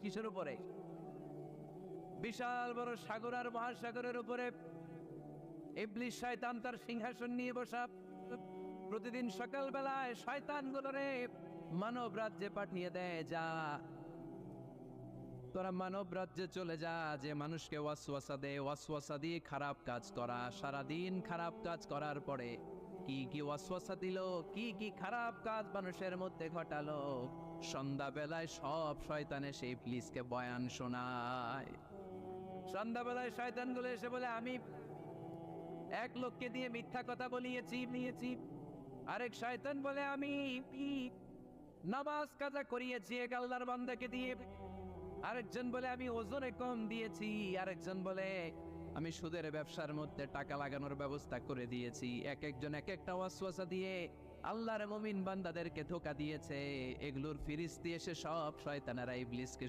কিসের উপরে? বিশাল বড় সাগর আর মহাসাগরের উপরে ইবলিস শয়তান তার সিংহাসন নিয়ে বসা। প্রতিদিন সকালবেলায় শয়তানগুলোরে মানব রাজ্যে পাঠিয়ে দেয়, যা তোরা মানব রাজ্যে চলে যা, যে মানুষকে ওয়াসওয়াসা দেয়, ওয়াসওয়াসা দিয়ে খারাপ কাজ করা। সারাদিন খারাপ কাজ করার পরে কি কি ওয়াসওয়াসা দিল, কি কি খারাপ কাজ মানুষের মধ্যে ঘটালো, সন্ধ্যাবেলায় সব শয়তানে সেই ইবলিসকে বয়ান শোনায়। সন্ধ্যাবেলায় শয়তানগুলো এসে বলে, আমি এক লোককে দিয়ে মিথ্যা কথা বলিয়েছি। আরেক শয়তান বলে, আমি নামাজ কাজা করিয়েছি এক আল্লাহর বান্দাকে দিয়ে। আরেকজন বলে, আমি ওজনে কম দিয়েছি। আরেকজন বলে, আমি সুদের ব্যবসার মধ্যে টাকা লাগানোর ব্যবস্থা করে দিয়েছি। এক একজন এক একটা ওয়াসওয়াসা দিয়ে আল্লাহর মুমিন বান্দাদেরকে ধোঁকা দিয়েছে। এগুলোর ফিরিস্তি এসে সব শয়তানেরা ইবলিসকে